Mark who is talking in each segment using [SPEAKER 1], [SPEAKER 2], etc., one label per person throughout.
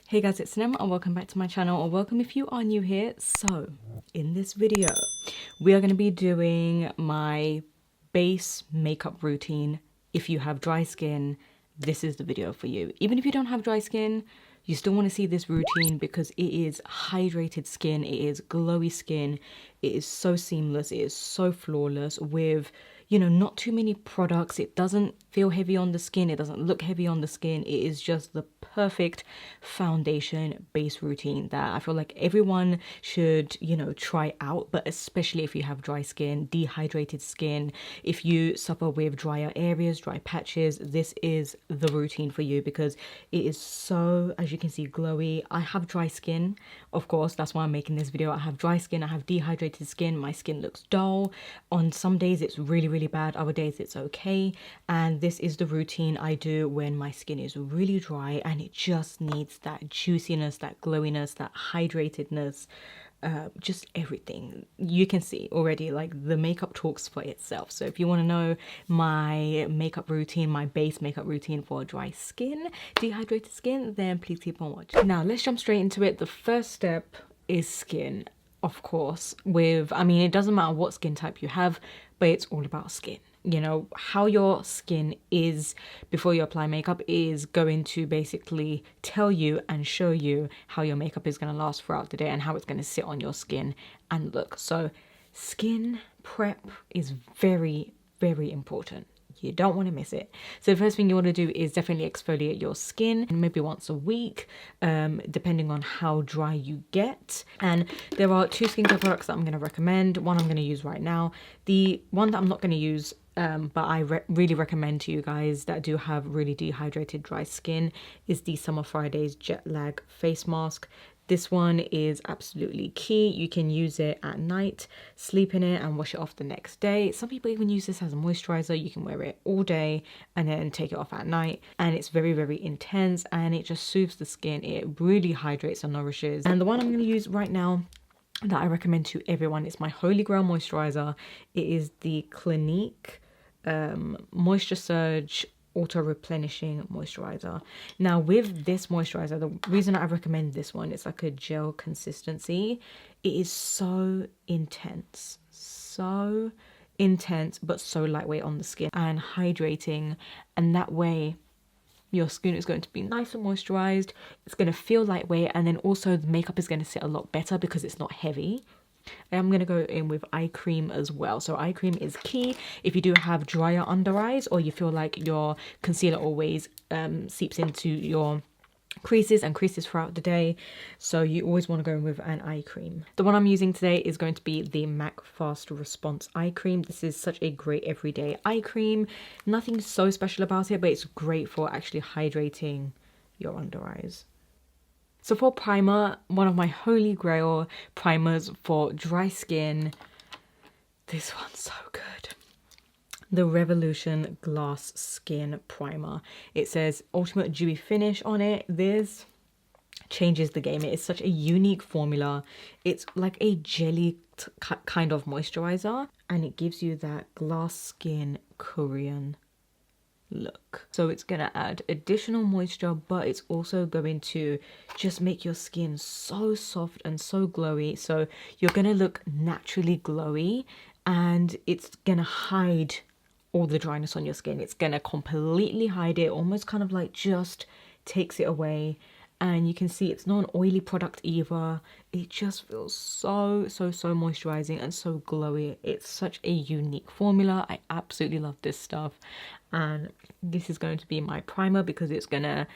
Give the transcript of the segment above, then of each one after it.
[SPEAKER 1] Hey guys, it's Sinem and welcome back to my channel, or welcome if you are new here. So in this video we are going to be doing my base makeup routine. If you have dry skin, this is the video for you. Even if you don't have dry skin, you still want to see this routine because it is hydrated skin, it is glowy skin, it is so seamless, it is so flawless with, you know, not too many products. It doesn't feel heavy on the skin, it doesn't look heavy on the skin. It is just the perfect foundation base routine that I feel like everyone should, you know, try out, but especially if you have dry skin, dehydrated skin, if you suffer with drier areas, dry patches, this is the routine for you because it is so, as you can see, glowy. I have dry skin, of course, that's why I'm making this video. I have dry skin, I have dehydrated skin, my skin looks dull. On some days it's really bad, other days it's okay, and this is the routine I do when my skin is really dry and it just needs that juiciness, that glowiness, that hydratedness, just everything. You can see already, like, the makeup talks for itself. So if you want to know my makeup routine, my base makeup routine for dry skin, dehydrated skin, then please keep on watching. Now let's jump straight into it. The first step is skin, of course. I mean, it doesn't matter what skin type you have, but it's all about skin. You know, how your skin is before you apply makeup is going to basically tell you and show you how your makeup is going to last throughout the day and how it's going to sit on your skin and look. So skin prep is very important. You don't want to miss it. So the first thing you want to do is definitely exfoliate your skin, maybe once a week, depending on how dry you get. And there are two skincare products that I'm going to recommend. One I'm going to use right now. The one that I'm not going to use, but I really recommend to you guys that do have really dehydrated dry skin, is the Summer Fridays Jet Lag Face Mask. This one is absolutely key. You can use it at night, sleep in it and wash it off the next day. Some people even use this as a moisturizer. You can wear it all day and then take it off at night. And it's very intense and it just soothes the skin. It really hydrates and nourishes. And the one I'm going to use right now that I recommend to everyone is my holy grail moisturizer. It is the Clinique Moisture Surge Auto Replenishing Moisturizer. Now with this moisturizer, the reason I recommend this one, it's like a gel consistency. It is so intense but so lightweight on the skin and hydrating, and that way your skin is going to be nice and moisturized. It's going to feel lightweight, and then also the makeup is going to sit a lot better because it's not heavy. I'm going to go in with eye cream as well. So eye cream is key if you do have drier under eyes, or you feel like your concealer always seeps into your creases throughout the day. So you always want to go in with an eye cream. The one I'm using today is going to be the MAC Fast Response eye cream. This is such a great everyday eye cream. Nothing so special about it, but it's great for actually hydrating your under eyes. So for primer, one of my holy grail primers for dry skin, this one's so good. The Revolution Glass Skin Primer. It says Ultimate Dewy Finish on it. This changes the game. It is such a unique formula. It's like a jelly kind of moisturizer, and it gives you that glass skin Korean look. So it's gonna add additional moisture, but it's also going to just make your skin so soft and so glowy. So you're gonna look naturally glowy, and it's gonna hide all the dryness on your skin. It's gonna completely hide it, almost kind of like just takes it away. And you can see it's not an oily product either. It just feels so moisturizing and so glowy. It's such a unique formula. I absolutely love this stuff. And this is going to be my primer because it's gonna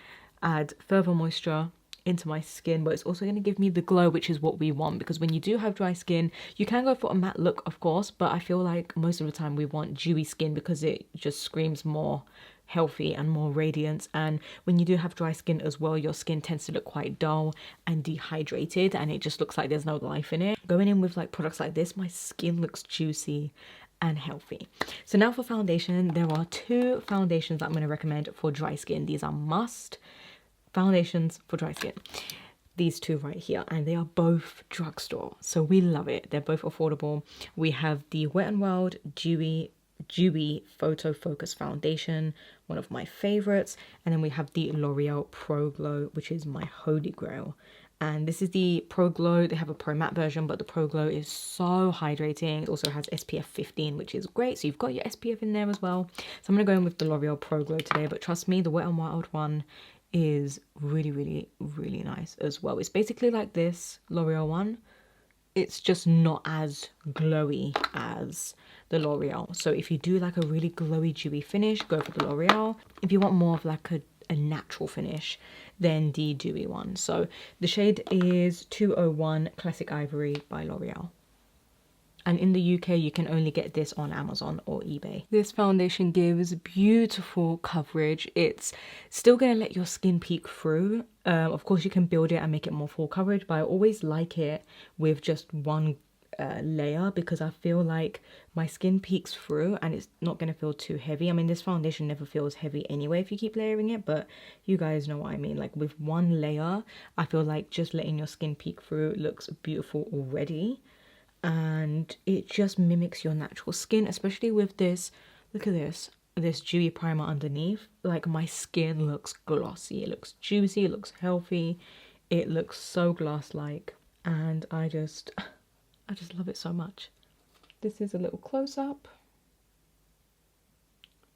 [SPEAKER 1] add further moisture into my skin, but it's also going to give me the glow, which is what we want. Because when you do have dry skin, you can go for a matte look, of course, but I feel like most of the time we want dewy skin because it just screams more healthy and more radiance. And when you do have dry skin as well, your skin tends to look quite dull and dehydrated, and it just looks like there's no life in it. Going in with like products like this, my skin looks juicy and healthy. So now for foundation, there are two foundations that I'm going to recommend for dry skin. These are must foundations for dry skin. These two right here, and they are both drugstore, so we love it. They're both affordable. We have the Wet n Wild Dewy Dewy Photo Focus Foundation, one of my favorites. And then we have the L'Oreal Pro Glow, which is my holy grail. And this is the Pro Glow. They have a Pro Matte version, but the Pro Glow is so hydrating. It also has SPF 15, which is great. So you've got your SPF in there as well. So I'm going to go in with the L'Oreal Pro Glow today. But trust me, the Wet n Wild one is really, really, really nice as well. It's basically like this L'Oreal one. It's just not as glowy as the L'Oreal. So if you do like a really glowy, dewy finish, go for the L'Oreal. If you want more of like a natural finish, then the dewy one. So the shade is 201 Classic Ivory by L'Oreal. And in the UK, you can only get this on Amazon or eBay. This foundation gives beautiful coverage. It's still going to let your skin peek through. Of course, you can build it and make it more full coverage, but I always like it with just one layer because I feel like my skin peeks through and it's not going to feel too heavy. I mean, this foundation never feels heavy anyway if you keep layering it, but you guys know what I mean. Like with one layer, I feel like just letting your skin peek through looks beautiful already. And it just mimics your natural skin, especially with this. Look at this dewy primer underneath. Like my skin looks glossy, it looks juicy, it looks healthy, it looks so glass-like, and I just love it so much. This is a little close-up.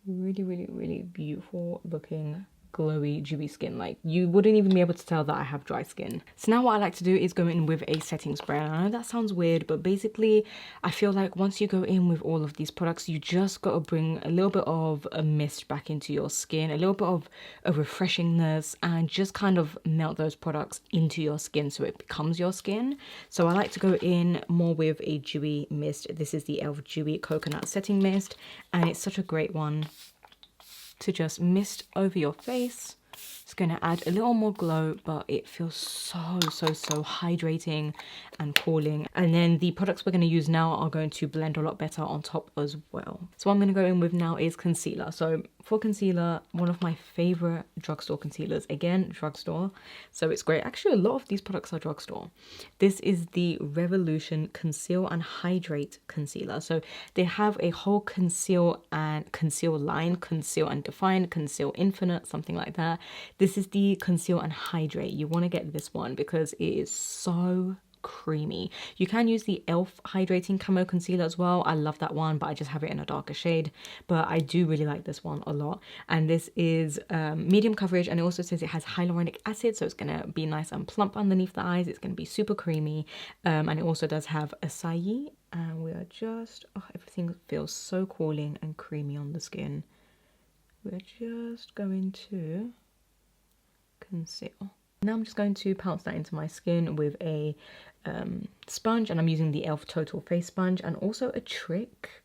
[SPEAKER 1] Really, really, really beautiful looking, glowy, dewy skin. Like you wouldn't even be able to tell that I have dry skin. So now what I like to do is go in with a setting spray. And I know that sounds weird, but basically I feel like once you go in with all of these products, you just got to bring a little bit of a mist back into your skin, a little bit of a refreshingness, and just kind of melt those products into your skin so it becomes your skin. So I like to go in more with a dewy mist. This is the E.L.F Dewy Coconut Setting Mist, and it's such a great one to just mist over your face. It's going to add a little more glow, but it feels so hydrating and cooling. And then the products we're going to use now are going to blend a lot better on top as well. So what I'm going to go in with now is concealer. So for concealer, one of my favorite drugstore concealers, again, drugstore. So it's great. Actually, a lot of these products are drugstore. This is the Revolution Conceal and Hydrate Concealer. So they have a whole conceal line, Conceal and Define, Conceal Infinite, something like that. This is the Conceal and Hydrate. You want to get this one because it is so creamy. You can use the E.L.F Hydrating Camo Concealer as well. I love that one, but I just have it in a darker shade. But I do really like this one a lot. And this is medium coverage, and it also says it has hyaluronic acid, so it's going to be nice and plump underneath the eyes. It's going to be super creamy. And it also does have acai. And we are just, oh, everything feels so cooling and creamy on the skin. We're just going to conceal. Now I'm just going to pounce that into my skin with a sponge, and I'm using the E.L.F Total Face Sponge. And also a trick,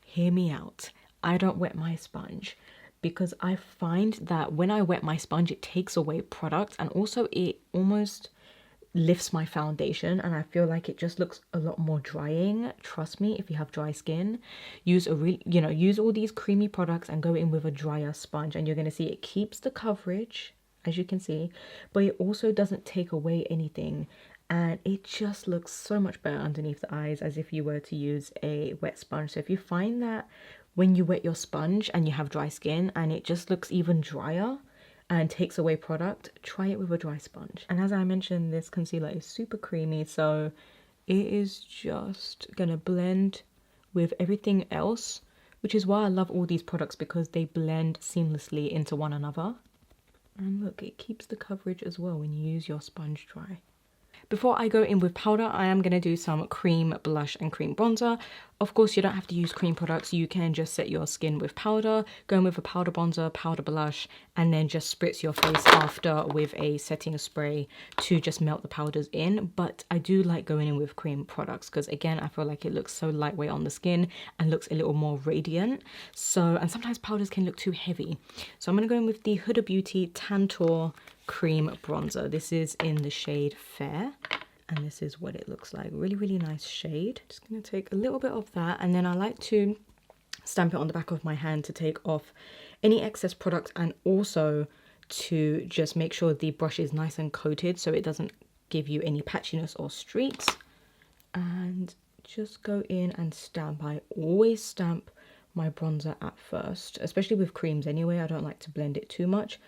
[SPEAKER 1] hear me out, I don't wet my sponge because I find that when I wet my sponge it takes away product, and also it almost lifts my foundation, and I feel like it just looks a lot more drying. Trust me, if you have dry skin, use use all these creamy products and go in with a drier sponge, and you're going to see it keeps the coverage, as you can see, but it also doesn't take away anything, and it just looks so much better underneath the eyes as if you were to use a wet sponge. So if you find that when you wet your sponge and you have dry skin and it just looks even drier and takes away product, try it with a dry sponge. And as I mentioned, this concealer is super creamy, so it is just gonna blend with everything else, which is why I love all these products, because they blend seamlessly into one another. And look, it keeps the coverage as well when you use your sponge dry. Before I go in with powder, I am going to do some cream blush and cream bronzer. Of course, you don't have to use cream products. You can just set your skin with powder, go in with a powder bronzer, powder blush, and then just spritz your face after with a setting spray to just melt the powders in. But I do like going in with cream products because, again, I feel like it looks so lightweight on the skin and looks a little more radiant. So, and sometimes powders can look too heavy. So I'm going to go in with the Huda Beauty Tantour cream bronzer. This is in the shade Fair, and this is what it looks like. Really, really nice shade. Just going to take a little bit of that, and then I like to stamp it on the back of my hand to take off any excess product, and also to just make sure the brush is nice and coated so it doesn't give you any patchiness or streaks. And just go in and stamp. I always stamp my bronzer at first, especially with creams anyway. I don't like to blend it too much,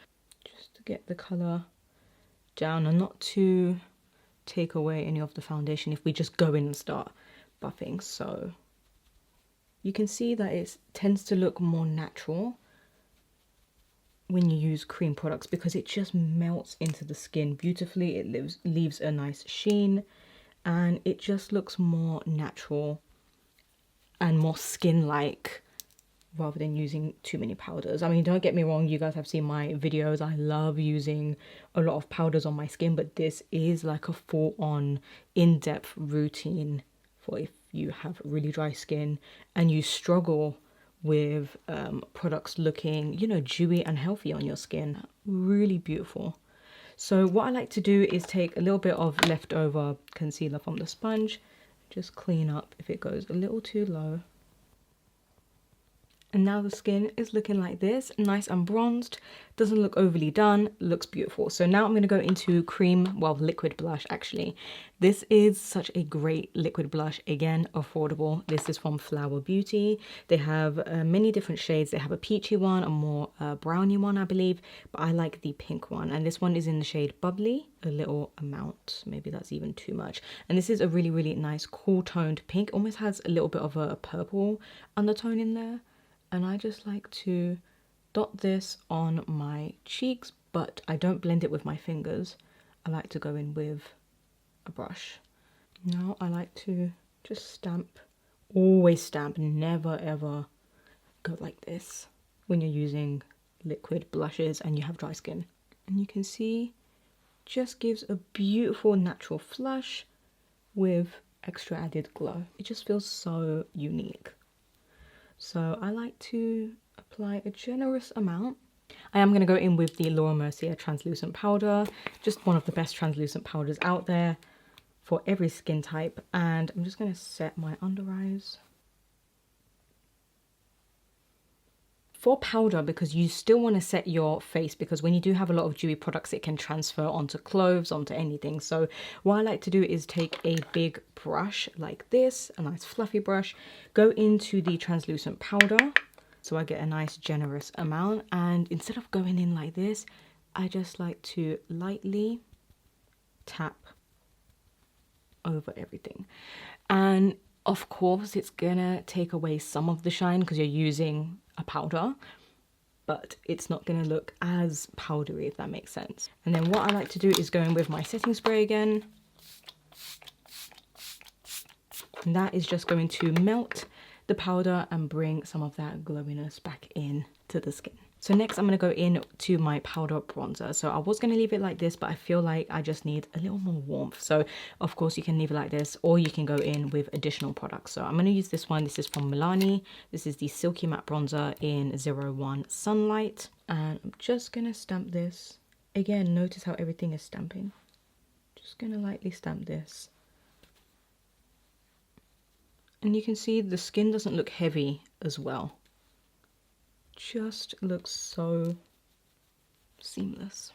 [SPEAKER 1] just to get the colour down and not to take away any of the foundation if we just go in and start buffing. So you can see that it tends to look more natural when you use cream products because it just melts into the skin beautifully. It leaves a nice sheen and it just looks more natural and more skin-like rather than using too many powders. I mean, don't get me wrong, you guys have seen my videos. I love using a lot of powders on my skin, but this is like a full-on in-depth routine for if you have really dry skin and you struggle with products looking, you know, dewy and healthy on your skin. Really beautiful. So what I like to do is take a little bit of leftover concealer from the sponge, just clean up if it goes a little too low. And now the skin is looking like this, nice and bronzed, doesn't look overly done, looks beautiful. So now I'm going to go into cream, well, liquid blush actually. This is such a great liquid blush, again, affordable. This is from Flower Beauty. They have many different shades. They have a peachy one, a more browny one, I believe, but I like the pink one. And this one is in the shade Bubbly, a little amount, maybe that's even too much. And this is a really, really nice cool toned pink, almost has a little bit of a purple undertone in there. And I just like to dot this on my cheeks, but I don't blend it with my fingers. I like to go in with a brush. Now I like to just stamp, always stamp, never ever go like this when you're using liquid blushes and you have dry skin. And you can see, just gives a beautiful natural flush with extra added glow. It just feels so unique. So I like to apply a generous amount. I am going to go in with the Laura Mercier translucent powder, just one of the best translucent powders out there for every skin type. And I'm just going to set my under eyes. For powder, because you still want to set your face, because when you do have a lot of dewy products, it can transfer onto clothes, onto anything. So what I like to do is take a big brush like this, a nice fluffy brush, go into the translucent powder. So I get a nice generous amount. And instead of going in like this, I just like to lightly tap over everything. And of course, it's gonna take away some of the shine because you're using a powder, but it's not gonna look as powdery, if that makes sense. And then what I like to do is go in with my setting spray again. And that is just going to melt the powder and bring some of that glowiness back in to the skin. So next I'm going to go in to my powder bronzer. So I was going to leave it like this, but I feel like I just need a little more warmth. So of course you can leave it like this, or you can go in with additional products. So I'm going to use this one. This is from Milani. This is the Silky Matte Bronzer in 01 Sunlight. And I'm just going to stamp this. Again, notice how everything is stamping. Just going to lightly stamp this. And you can see the skin doesn't look heavy as well. Just looks so seamless.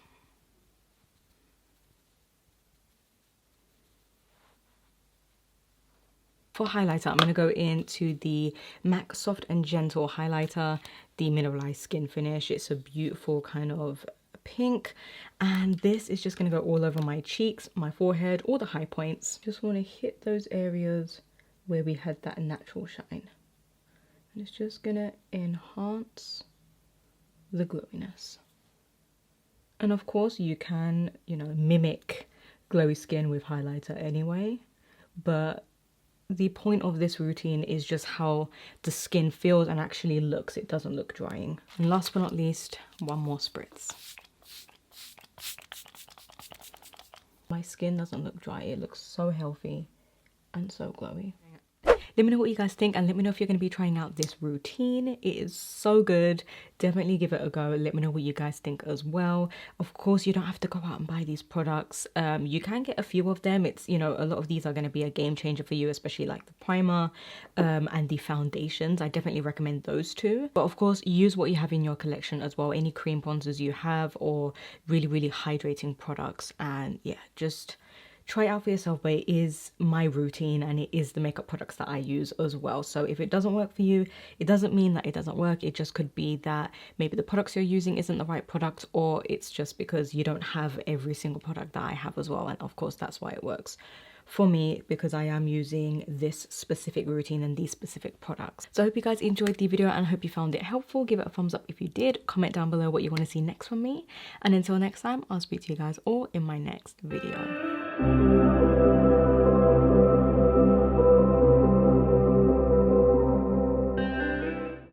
[SPEAKER 1] For highlighter, I'm going to go into the MAC Soft and Gentle highlighter, the Mineralize Skinfinish. It's a beautiful kind of pink, and this is just going to go all over my cheeks, my forehead, all the high points. Just want to hit those areas where we had that natural shine. And it's just gonna enhance the glowiness. And of course you can, you know, mimic glowy skin with highlighter anyway, but the point of this routine is just how the skin feels and actually looks. It doesn't look drying. And last but not least, one more spritz. My skin doesn't look dry. It looks so healthy and so glowy. Let me know what you guys think, and let me know if you're going to be trying out this routine. It is so good. Definitely give it a go. Let me know what you guys think as well. Of course, you don't have to go out and buy these products. You can get a few of them. It's, you know, a lot of these are going to be a game changer for you, especially like the primer and the foundations. I definitely recommend those two. But of course, use what you have in your collection as well. Any cream bronzers you have, or really, really hydrating products. And yeah, just try it out for yourself, but it is my routine and it is the makeup products that I use as well. So if it doesn't work for you, it doesn't mean that it doesn't work. It just could be that maybe the products you're using isn't the right product, or it's just because you don't have every single product that I have as well. And of course that's why it works for me, because I am using this specific routine and these specific products. So I hope you guys enjoyed the video and I hope you found it helpful. Give it a thumbs up if you did. Comment down below what you want to see next from me. And until next time, I'll speak to you guys all in my next video.